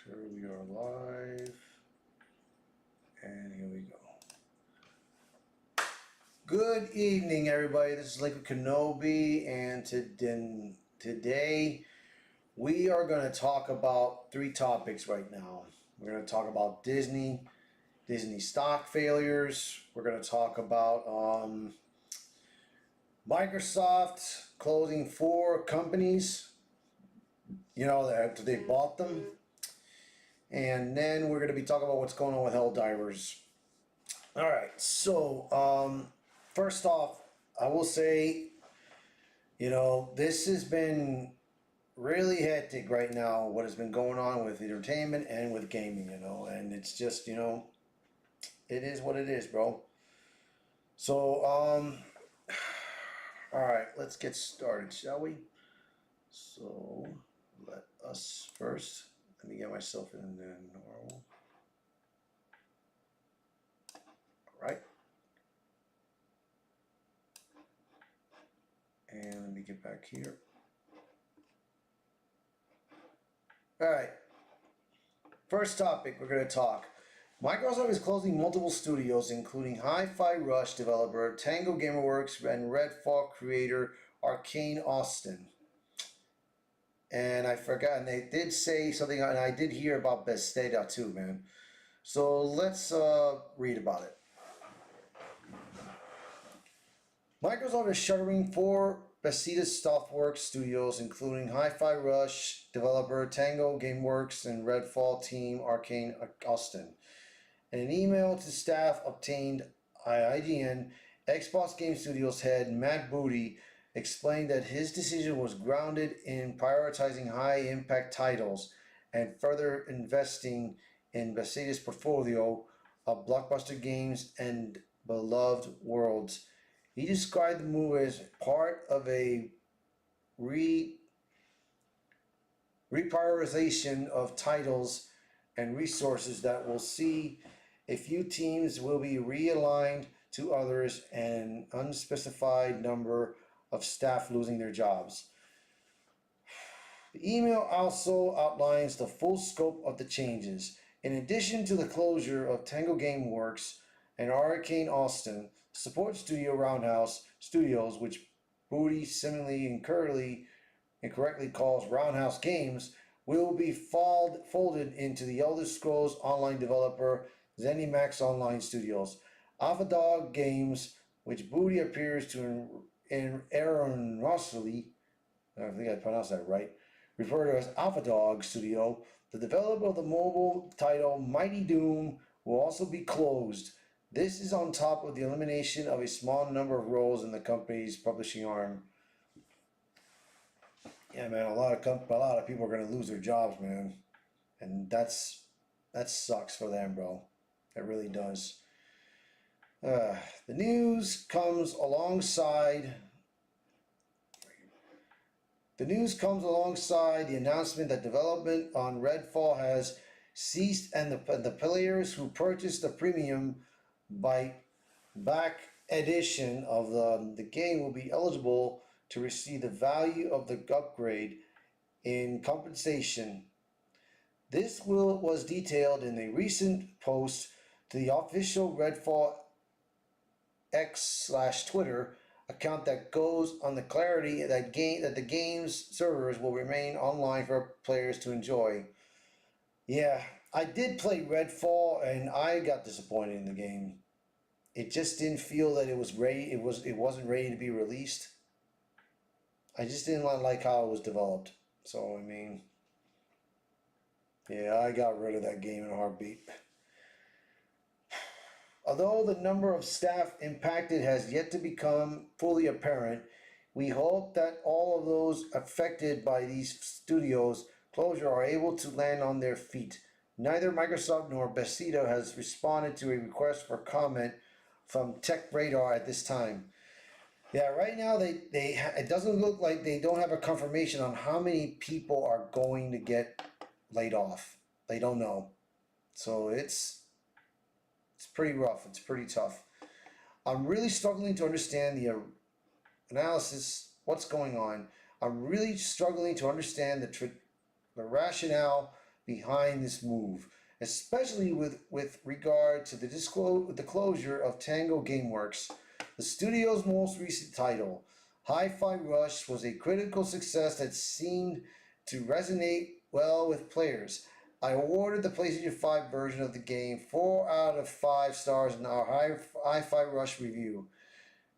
Sure, we are live, and here we go. Good evening, everybody. This is Liquid Kenobi, and today we are going to talk about three topics right now. We're going to talk about Disney stock failures. We're going to talk about Microsoft closing 4 companies. You know, after they bought them. And then we're going to be talking about what's going on with Helldivers. Alright, so first off, I will say, this has been really hectic right now, what has been going on with entertainment and with gaming, and it's just, it is what it is, bro. So, alright, let's get started, shall we? So, let me get myself in the normal. Alright. And let me get back here. Alright. First topic we're going to talk. Microsoft is closing multiple studios, including Hi-Fi Rush developer Tango Gameworks and Redfall creator Arcane Austin. And I forgot, and they did say something, and I did hear about Bethesda too, man. So let's read about it. Microsoft is shuttering 4 Bethesda Softworks studios, including Hi-Fi Rush developer Tango Gameworks and Redfall team Arcane Austin. In an email to staff obtained by IGN, Xbox Game Studios head Matt Booty explained that his decision was grounded in prioritizing high-impact titles and further investing in Bethesda's portfolio of blockbuster games and beloved worlds. He described the move as part of a reprioritization of titles and resources that will see a few teams will be realigned to others and an unspecified number of staff losing their jobs. The email also outlines the full scope of the changes. In addition to the closure of Tango Gameworks and Arcane Austin, support studio Roundhouse Studios, which Booty seemingly incorrectly calls Roundhouse Games, will be folded into the Elder Scrolls Online developer ZeniMax Online Studios. Alphadog Games, which Booty appears to erroneously, I think I pronounced that right, referred to as Alphadog Studio, the developer of the mobile title Mighty Doom, will also be closed. This is on top of the elimination of a small number of roles in the company's publishing arm. Yeah, man, a lot of people are going to lose their jobs, man, and that sucks for them, bro. It really does. The news comes alongside the announcement that development on Redfall has ceased, and the players who purchased the premium back edition of the game will be eligible to receive the value of the upgrade in compensation. This was detailed in a recent post to the official Redfall X/Twitter account that goes on the clarity that the game's servers will remain online for players to enjoy. Yeah, I did play Redfall and I got disappointed in the game. It just didn't feel that it was ready. It wasn't ready to be released. I just didn't like how it was developed. So I mean, yeah, I got rid of that game in a heartbeat. Although the number of staff impacted has yet to become fully apparent, we hope that all of those affected by these studios' closure are able to land on their feet. Neither Microsoft nor Bethesda has responded to a request for comment from Tech Radar at this time. Yeah, right now it doesn't look like they don't have a confirmation on how many people are going to get laid off. They don't know. So it's pretty rough. It's pretty tough. I'm really struggling to understand the analysis, what's going on. I'm really struggling to understand the rationale behind this move, especially with regard to the closure of Tango Gameworks. The studio's most recent title, Hi-Fi Rush, was a critical success that seemed to resonate well with players. I awarded the PlayStation 5 version of the game 4 out of 5 stars in our Hi-Fi Rush review,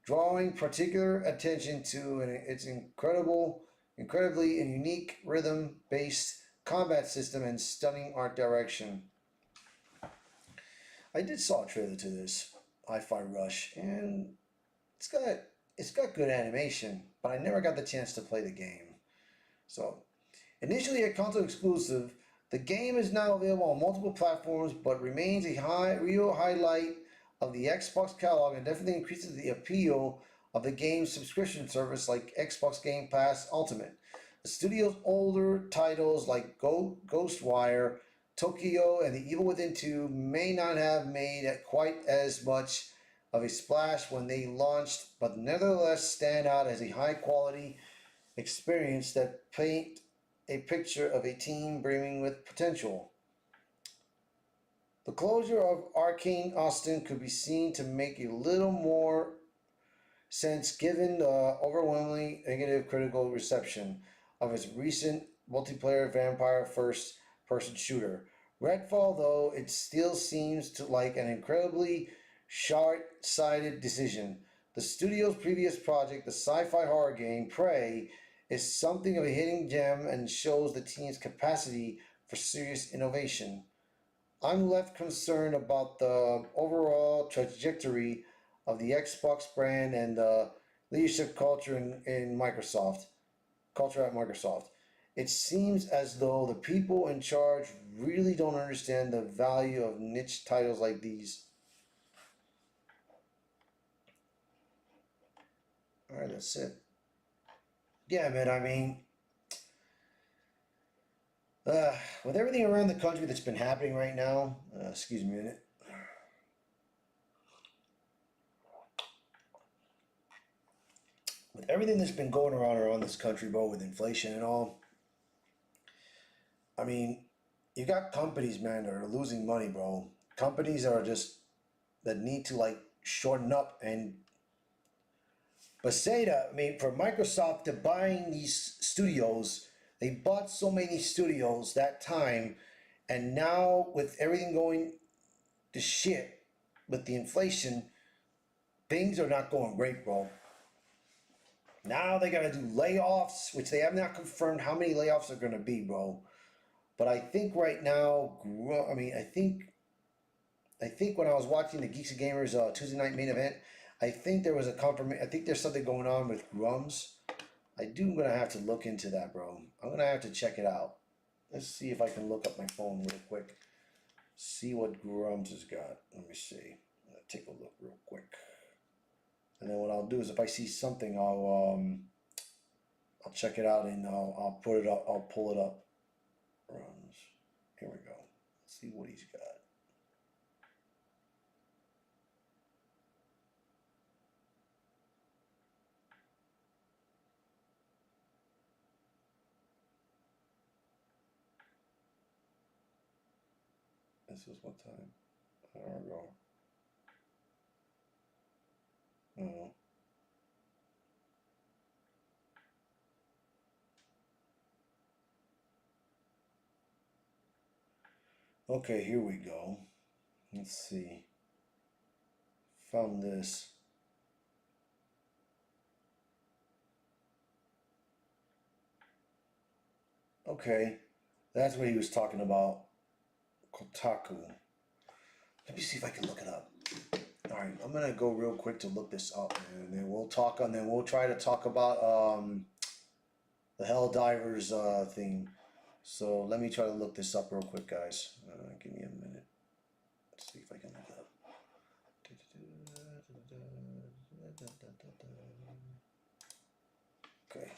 drawing particular attention to its incredibly and unique rhythm-based combat system and stunning art direction. I did saw a trailer to this Hi-Fi Rush, and it's got it's got good animation, but I never got the chance to play the game. So, initially a console exclusive, the game is now available on multiple platforms, but remains a real highlight of the Xbox catalog and definitely increases the appeal of the game's subscription service like Xbox Game Pass Ultimate. The studio's older titles like Ghostwire, Tokyo, and The Evil Within 2 may not have made quite as much of a splash when they launched, but nevertheless stand out as a high quality experience that paint a picture of a team brimming with potential. The closure of Arcane Austin could be seen to make a little more sense given the overwhelmingly negative critical reception of its recent multiplayer vampire first person shooter. Redfall, though, it still seems to like an incredibly short-sighted decision. The studio's previous project, the sci-fi horror game Prey, is something of a hidden gem and shows the team's capacity for serious innovation. I'm left concerned about the overall trajectory of the Xbox brand and the leadership culture in Microsoft. Culture at Microsoft. It seems as though the people in charge really don't understand the value of niche titles like these. All right, that's it. Yeah, man. I mean, with everything around the country that's been happening right now, excuse me a minute. With everything that's been going around this country, bro, with inflation and all, I mean, you got companies, man, that are losing money, bro. Companies that are just that need to like shorten up and Bethesda, I mean, for Microsoft to buying these studios, they bought so many studios that time, and now with everything going to shit with the inflation, things are not going great, bro. Now they gotta do layoffs, which they have not confirmed how many layoffs are gonna be, bro. But I think right now, I mean, I think when I was watching the Geeks and Gamers Tuesday night main event, I think there was a confirmation. I think there's something going on with Grums. Gonna have to look into that, bro. I'm gonna have to check it out. Let's see if I can look up my phone real quick. See what Grums has got. Let me see. I'm gonna take a look real quick. And then what I'll do is if I see something, I'll check it out and I'll put it up. I'll pull it up. Grums. Here we go. Let's see what he's got. This is what time? An hour ago. No. Okay, here we go. Let's see. Found this. Okay, that's what he was talking about. Kotaku. Let me see if I can look it up. All right, I'm gonna go real quick to look this up, and then we'll talk, and then we'll try to talk about the Helldivers thing. So let me try to look this up real quick, guys. Give me a minute. Let's see if I can look it up. Okay.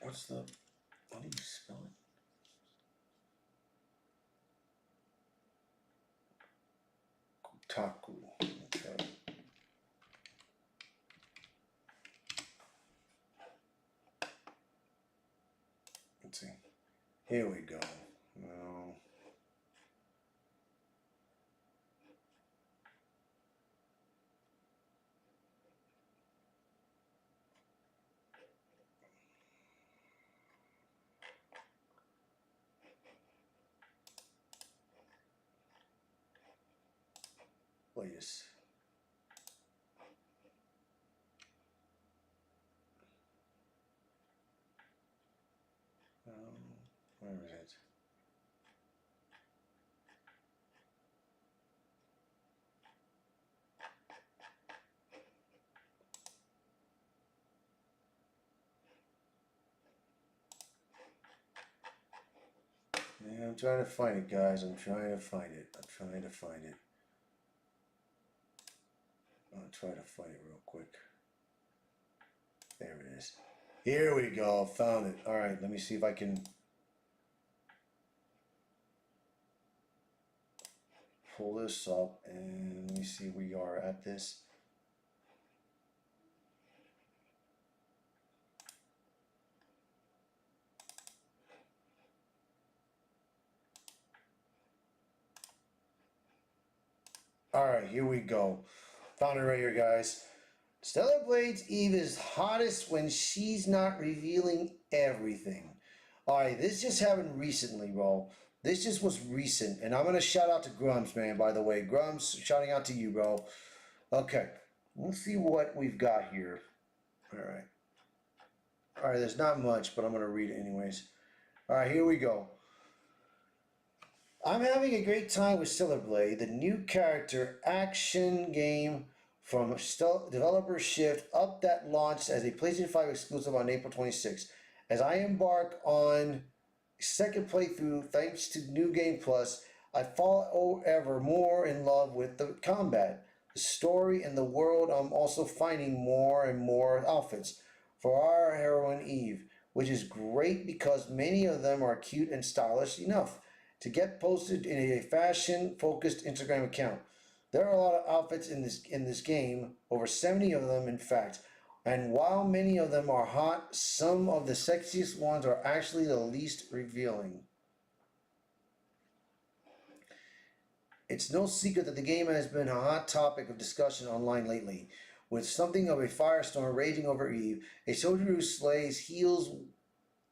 How do you spell it? Kotaku. Okay. Here we go. Well, please. Where is it? Yeah, I'm trying to find it, guys. I'm trying to find it. I'm trying to find it. I'll try to find it real quick. There it is. Here we go. Found it. All right, let me see if I can pull this up and let me see where we are at this. All right, here we go. Found it right here, guys. Stellar Blade's Eve is hottest when she's not revealing everything. All right, this just happened recently, bro. This just was recent, and I'm gonna shout out to Grums, man. By the way, Grums, shouting out to you, bro. Okay, let's see what we've got here. All right, all right. There's not much, but I'm gonna read it anyways. All right, here we go. I'm having a great time with Stellar Blade, the new character action game from developer Shift Up that launched as a PlayStation 5 exclusive on April 26th. As I embark on second playthrough thanks to New Game Plus, I fall ever more in love with the combat, the story, and the world. I'm also finding more and more outfits for our heroine Eve, which is great because many of them are cute and stylish enough to get posted in a fashion-focused Instagram account. There are a lot of outfits in this game, over 70 of them in fact, and while many of them are hot, some of the sexiest ones are actually the least revealing. It's no secret that the game has been a hot topic of discussion online lately, with something of a firestorm raging over Eve, a soldier who slays heals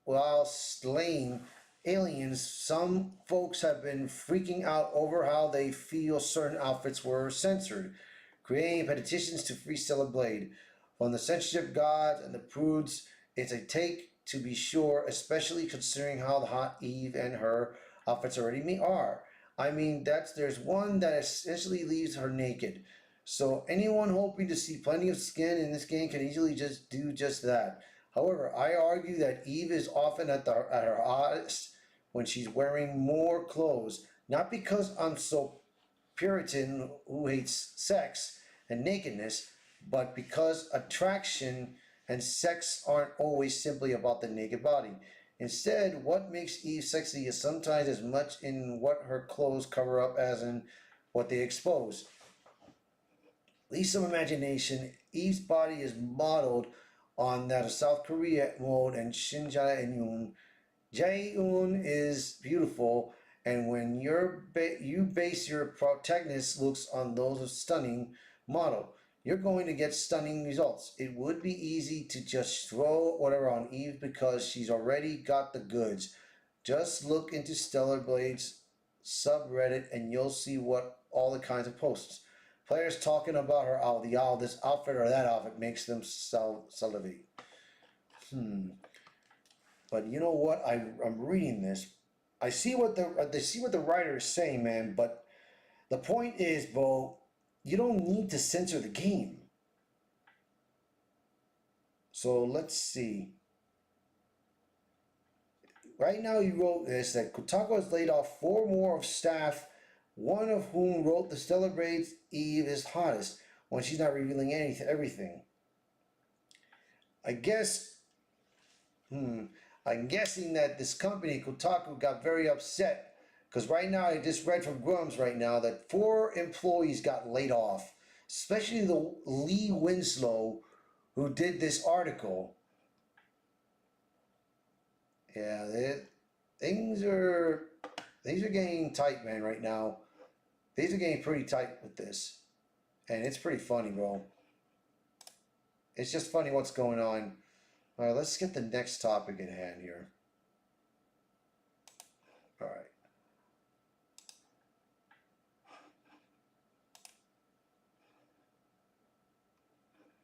while slaying aliens. Some folks have been freaking out over how they feel certain outfits were censored, creating petitions to free Stellar Blade. From the censorship gods and the prudes, it's a take to be sure, especially considering how the hot Eve and her outfits already are. I mean, there's one that essentially leaves her naked. So anyone hoping to see plenty of skin in this game can easily just do just that. However, I argue that Eve is often at her hottest when she's wearing more clothes, not because I'm so Puritan who hates sex and nakedness, but because attraction and sex aren't always simply about the naked body. Instead, what makes Eve sexy is sometimes as much in what her clothes cover up as in what they expose. Leave some imagination. Eve's body is modeled on that of South Korea mode and Shin Jae-eun. Jae-eun is beautiful, and when you base your protagonist looks on those of stunning model, you're going to get stunning results. It would be easy to just throw whatever on Eve because she's already got the goods. Just look into Stellar Blade's subreddit and you'll see what all the kinds of posts. Players talking about her this outfit or that outfit makes them salivate. But you know what? I'm reading this. I see what the writer is saying, man. But the point is, Bo, you don't need to censor the game. So let's see. Right now, you wrote this that Kotaku has laid off four more of staff, one of whom wrote the Stellar Blades Eve is hottest when she's not revealing everything. I guess. I'm guessing that this company, Kotaku, got very upset because right now I just read from Grums right now that four employees got laid off, especially the Lee Winslow who did this article. Yeah, things are getting tight, man, right now. Things are getting pretty tight with this. And it's pretty funny, bro. It's just funny what's going on. All right, let's get the next topic at hand here. All right.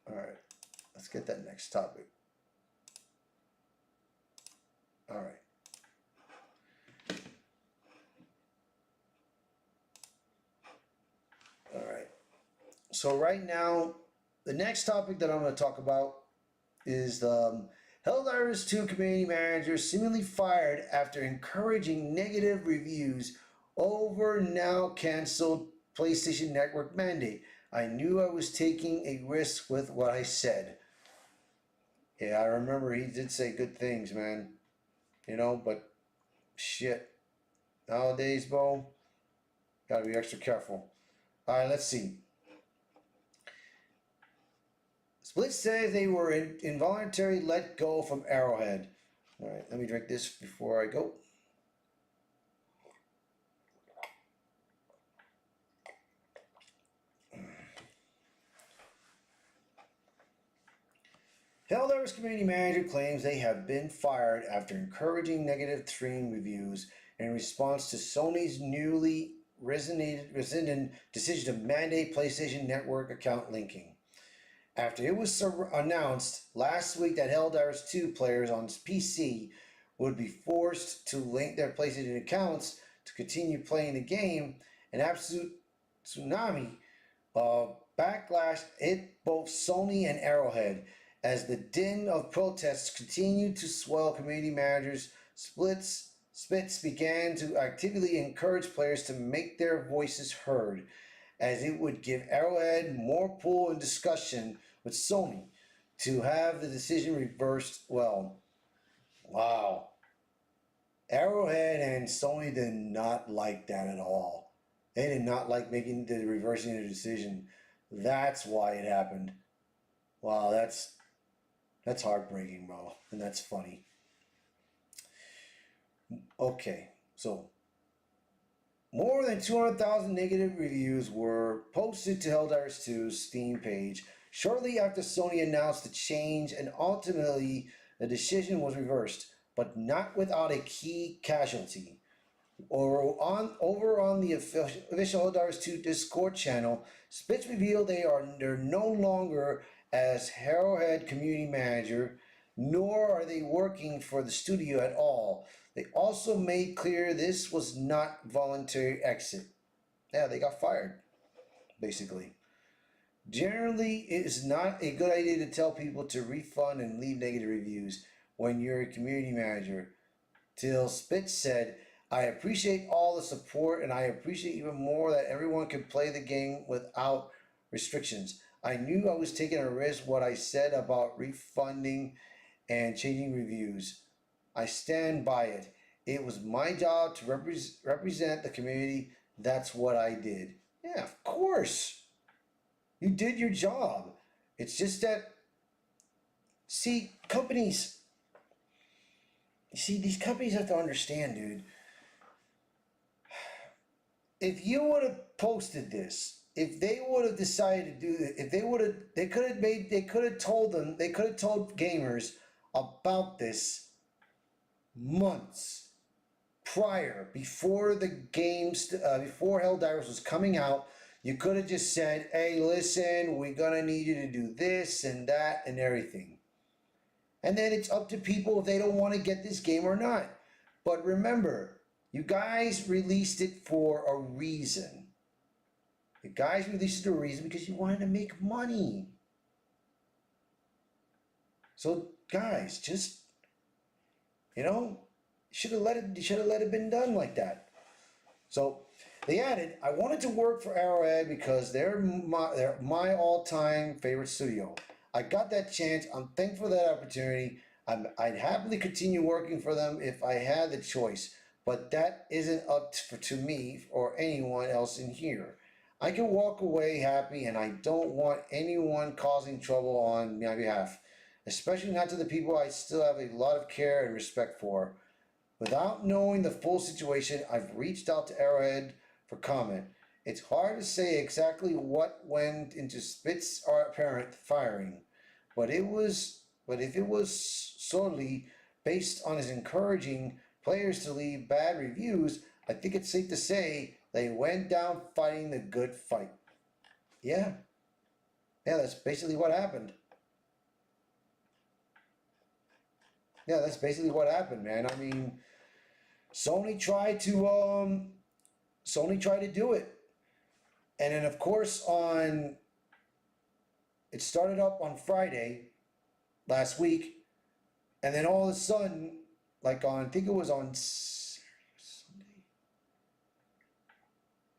All right. Let's get that next topic. All right. All right. So right now, the next topic that I'm going to talk about is the Helldivers 2 community manager seemingly fired after encouraging negative reviews over now canceled PlayStation Network mandate. I knew I was taking a risk with what I said. Yeah, I remember he did say good things, man. You know, but shit. Nowadays, bro, gotta be extra careful. All right, let's see. Split says they were involuntarily let go from Arrowhead. All right, let me drink this before I go. Helldivers community manager claims they have been fired after encouraging negative stream reviews in response to Sony's newly rescinded decision to mandate PlayStation Network account linking. After it was announced last week that Helldivers 2 players on PC would be forced to link their PlayStation accounts to continue playing the game, an absolute tsunami of backlash hit both Sony and Arrowhead as the din of protests continued to swell. Community managers Spitz began to actively encourage players to make their voices heard, as it would give Arrowhead more pull in discussion with Sony to have the decision reversed. Well, wow. Arrowhead and Sony did not like that at all. They did not like reversing the decision. That's why it happened. Wow, that's heartbreaking, bro, and that's funny. Okay, so more than 200,000 negative reviews were posted to Helldivers 2's Steam page shortly after Sony announced the change, and ultimately the decision was reversed, but not without a key casualty. Over on the official Helldivers 2 Discord channel, Spitz revealed they're no longer as Arrowhead community manager, nor are they working for the studio at all. They also made clear this was not voluntary exit. Yeah, they got fired, basically. Generally, it is not a good idea to tell people to refund and leave negative reviews when you're a community manager. Till Spitz said, I appreciate all the support, and I appreciate even more that everyone can play the game without restrictions. I knew I was taking a risk what I said about refunding and changing reviews. I stand by it. It was my job to represent the community. That's what I did. Yeah, of course. You did your job. It's just that, see, these companies have to understand, dude. If you would have posted this, if they would have decided to do it, if they could have told gamers about this months prior, before the games, before Helldivers was coming out. You could have just said, hey, listen, we're gonna need you to do this and that and everything. And then it's up to people if they don't want to get this game or not. But remember, you guys released it for a reason. You guys released it for a reason because you wanted to make money. So guys, just, should have let it been done like that. So they added, I wanted to work for Arrowhead because they're my all-time favorite studio. I got that chance. I'm thankful for that opportunity. I'd happily continue working for them if I had the choice, but that isn't up to me or anyone else in here. I can walk away happy, and I don't want anyone causing trouble on my behalf, especially not to the people I still have a lot of care and respect for. Without knowing the full situation, I've reached out to Arrowhead for comment. It's hard to say exactly what went into Spitz's apparent firing, but if it was solely based on his encouraging players to leave bad reviews, I think it's safe to say they went down fighting the good fight. Yeah. Yeah, that's basically what happened. Yeah, that's basically what happened, man. I mean, Sony tried to do it. And then of course it started up on Friday last week, and then all of a sudden, like I think it was on Sunday.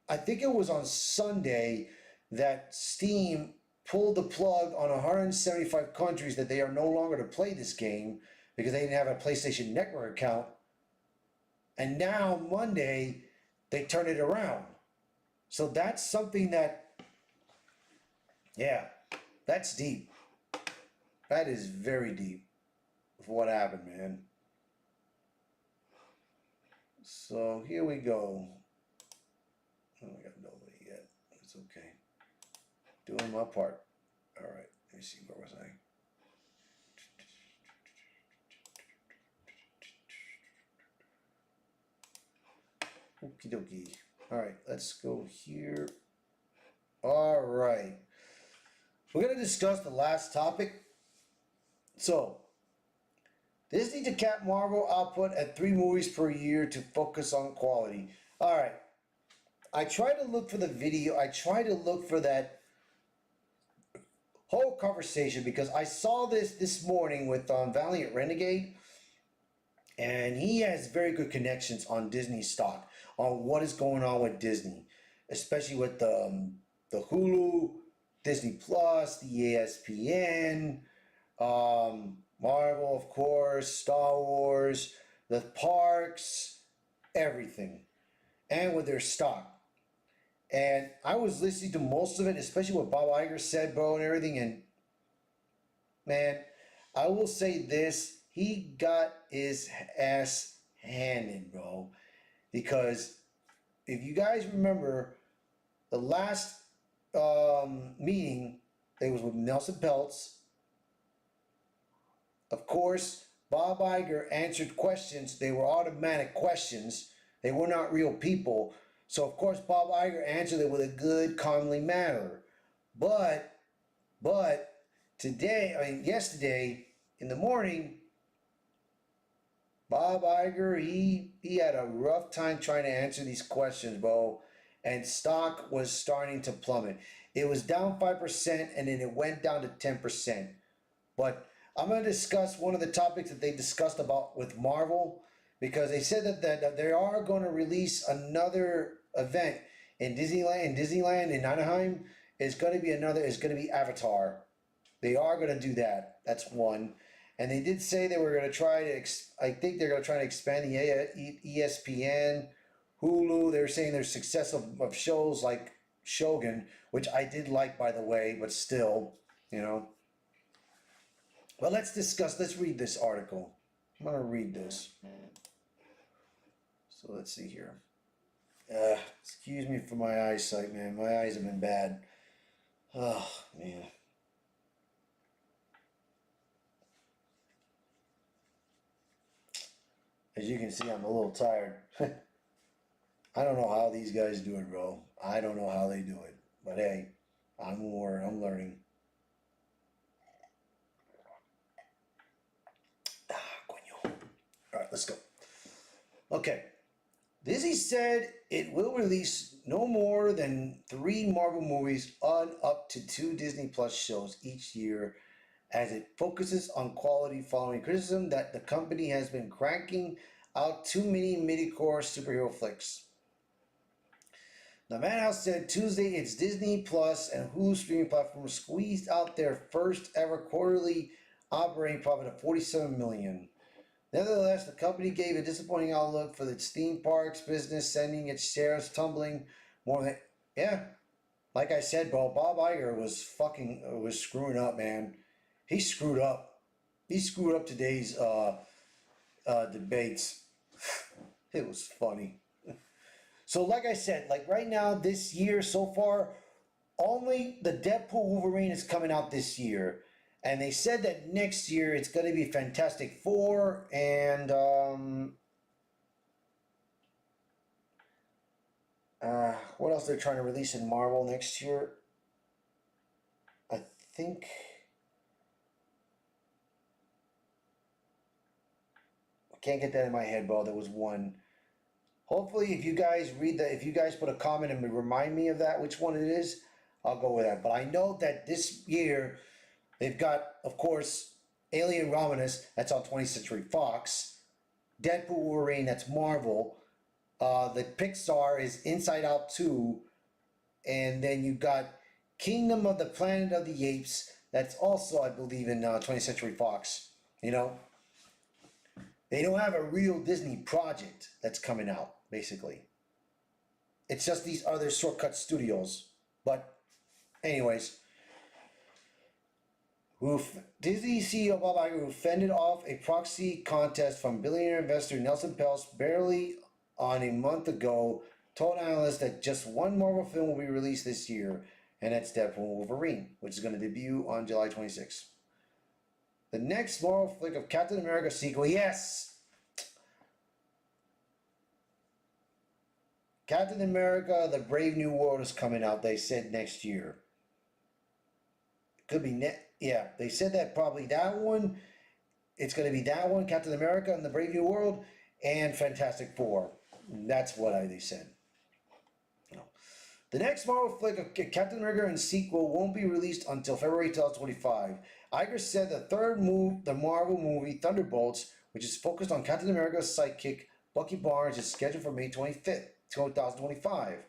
I think it was on Sunday that Steam pulled the plug on 175 countries that they are no longer to play this game because they didn't have a PlayStation Network account. And now Monday they turn it around. So that's something that, yeah, that's deep. That is very deep for what happened, man. So here we go. Oh, I got nobody yet. It's okay. Doing my part. All right. Let me see. Where was I? Okie dokie. All right. Let's go here. All right. We're going to discuss the last topic. So, Disney to cap Marvel output at 3 movies per year to focus on quality. All right. I tried to look for the video. I tried to look for that whole conversation because I saw this morning with Valiant Renegade, and he has very good connections on Disney stock, on what is going on with Disney, especially with the Hulu, Disney Plus, the ESPN, Marvel, of course, Star Wars, the parks, everything, and with their stock. And I was listening to most of it, especially what Bob Iger said, bro, and everything. And man, I will say this: he got his ass handed, bro. Because if you guys remember, the last meeting, it was with Nelson Peltz. Of course, Bob Iger answered questions. They were automatic questions. They were not real people. So of course Bob Iger answered it with a good, calmly manner. But yesterday in the morning, Bob Iger, he had a rough time trying to answer these questions, bro. And stock was starting to plummet. It was down 5% and then it went down to 10%. But I'm going to discuss one of the topics that they discussed about with Marvel, because they said that they are going to release another event in Disneyland in Anaheim. It's going to be Avatar. They are going to do that. That's one. And they did say they were going to try to, I think they're going to try to expand the ESPN, Hulu. They were saying there's success of shows like Shogun, which I did like, by the way, but still, you know. But let's read this article. I'm going to read this. So let's see here. Excuse me for my eyesight, man. My eyes have been bad. Oh, man. As you can see, I'm a little tired. I don't know how these guys do it, bro. I don't know how they do it. But hey, I'm learning. Alright, let's go. Okay. Disney said it will release no more than 3 Marvel movies on up to 2 Disney Plus shows each year, as it focuses on quality following criticism that the company has been cranking out too many midi-core superhero flicks. The Madhouse said Tuesday its Disney Plus and Hulu streaming platforms squeezed out their first ever quarterly operating profit of $47 million. Nevertheless, the company gave a disappointing outlook for its theme parks business, sending its shares tumbling more than, yeah. Like I said, bro, Bob Iger was screwing up, man. He screwed up. He screwed up today's debates. It was funny. So, like I said, like right now, this year so far, only the Deadpool Wolverine is coming out this year, and they said that next year it's going to be Fantastic Four and what else they're trying to release in Marvel next year? I think I can't get that in my head, bro. There was one. Hopefully, if you guys read that, if you guys put a comment and remind me of that, which one it is, I'll go with that. But I know that this year they've got, of course, Alien Romulus. That's on 20th Century Fox. Deadpool Wolverine. That's Marvel. The Pixar is Inside Out 2, and then you got Kingdom of the Planet of the Apes. That's also, I believe, in 20th Century Fox. You know, they don't have a real Disney project that's coming out, basically. It's just these other shortcut studios. But, anyways, Disney CEO Bob Iger, who fended off a proxy contest from billionaire investor Nelson Peltz barely on a month ago, told analysts that just one Marvel film will be released this year, and that's Deadpool Wolverine, which is going to debut on July 26th. The next Marvel flick of Captain America sequel, yes! Captain America, The Brave New World is coming out, they said next year. Could be, yeah, they said that probably that one, it's going to be that one, Captain America and The Brave New World, and Fantastic Four. That's what they said. The next Marvel flick of Captain America and sequel won't be released until February 2025. Iger said the Marvel movie Thunderbolts, which is focused on Captain America's sidekick Bucky Barnes, is scheduled for May 25th, 2025.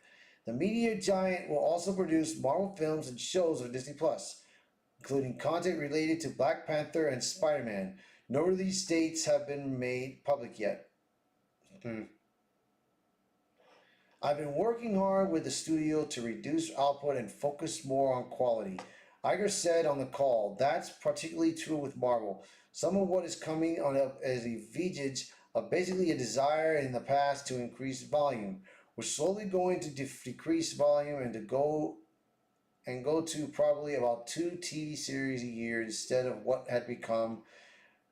The media giant will also produce Marvel films and shows on Disney Plus, including content related to Black Panther and Spider-Man. No release dates have been made public yet. I've been working hard with the studio to reduce output and focus more on quality. Iger said on the call, that's particularly true with Marvel. Some of what is coming on as a vestige of basically a desire in the past to increase volume. We're slowly going to decrease volume and go to probably about 2 TV series a year instead of what had become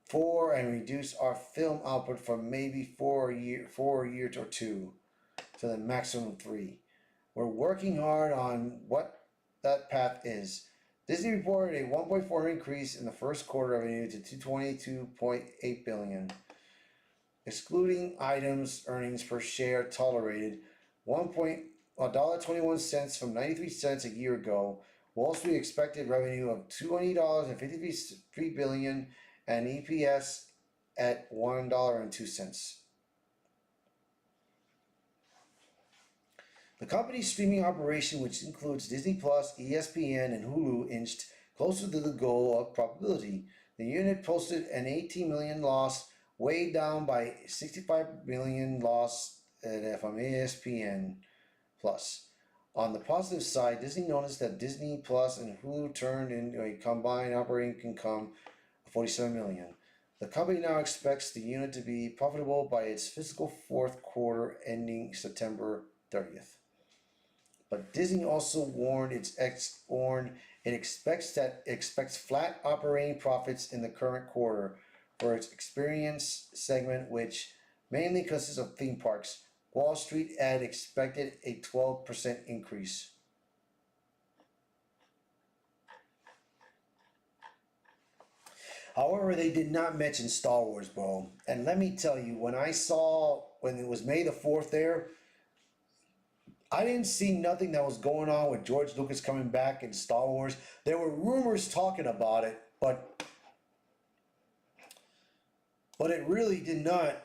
4, and reduce our film output from maybe 4 a year or 2 to the maximum 3. We're working hard on what that path is. Disney reported a 1.4 increase in the first quarter revenue to $222.8 billion. Excluding items, earnings per share tolerated $1.21 from 93 cents a year ago. Wall Street expected revenue of $20.53 billion and EPS at $1.02. The company's streaming operation, which includes Disney Plus, ESPN, and Hulu, inched closer to the goal of profitability. The unit posted an $18 million loss, weighed down by $65 million loss from ESPN Plus. On the positive side, Disney noticed that Disney Plus and Hulu turned into a combined operating income of $47 million. The company now expects the unit to be profitable by its fiscal fourth quarter ending September 30th. But Disney also warned it expects flat operating profits in the current quarter for its experience segment, which mainly consists of theme parks. Wall Street had expected a 12% increase. However, they did not mention Star Wars, bro. And let me tell you, when it was May the 4th there, I didn't see nothing that was going on with George Lucas coming back in Star Wars. There were rumors talking about it, but it really did not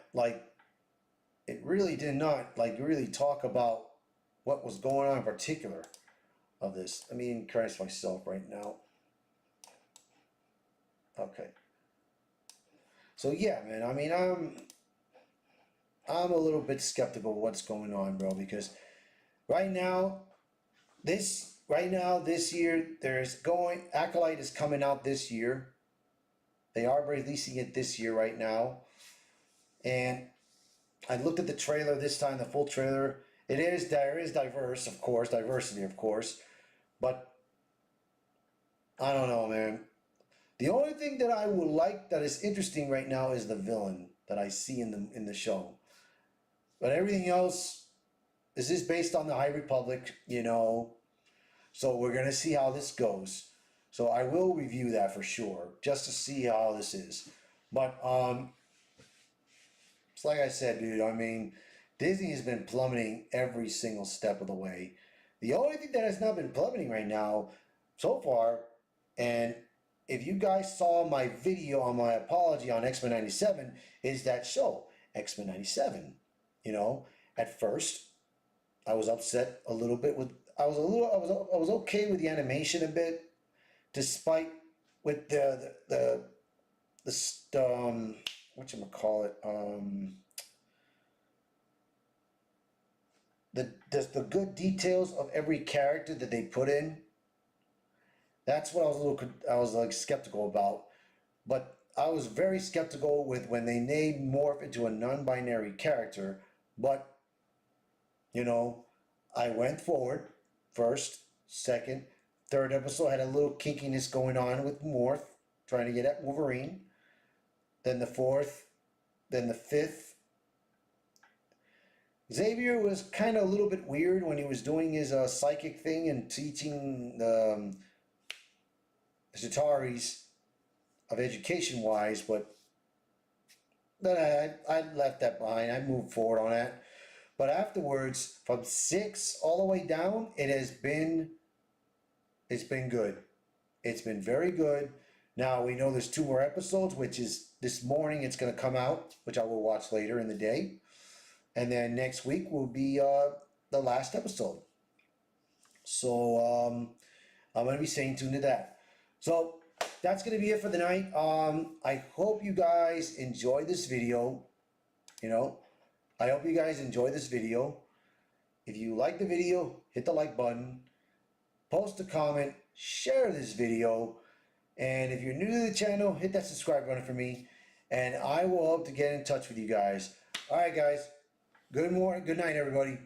really talk about what was going on in particular of this. Let me encourage myself right now. Okay. So yeah, man, I mean, I'm a little bit skeptical of what's going on, bro, because right now, this year, Acolyte is coming out this year. They are releasing it this year right now. And I looked at the trailer this time, the full trailer. There is diverse, of course, diversity, of course, but I don't know, man. The only thing that I would like that is interesting right now is the villain that I see in the show. But everything else is this based on the High Republic, you know. So we're gonna see how this goes. So I will review that for sure, just to see how this is. But it's like I said, dude. I mean, Disney has been plummeting every single step of the way. The only thing that has not been plummeting right now, so far, and if you guys saw my video on my apology on X-Men '97, is that show X-Men '97. You know, at first I was upset a little bit with. I was okay with the animation a bit, despite with the what you call it the good details of every character that they put in. That's what I was like skeptical about. But I was very skeptical with when they made Morph into a non-binary character. But you know, I went forward first, second, third episode had a little kinkiness going on with Morph trying to get at Wolverine. Then the fourth, then the fifth. Xavier was kind of a little bit weird when he was doing his psychic thing and teaching the Zataris of education wise, but then I left that behind. I moved forward on that. But afterwards, from 6 all the way down, it's been good. It's been very good. Now we know there's 2 more episodes, which is this morning it's going to come out, which I will watch later in the day. And then next week will be the last episode. So I'm going to be staying tuned to that. So that's going to be it for the night. I hope you guys enjoy this video. You know, I hope you guys enjoy this video. If you like the video, hit the like button, post a comment, share this video, and if you're new to the channel, hit that subscribe button for me, and I will hope to get in touch with you guys. All right, guys. Good morning. Good night, everybody.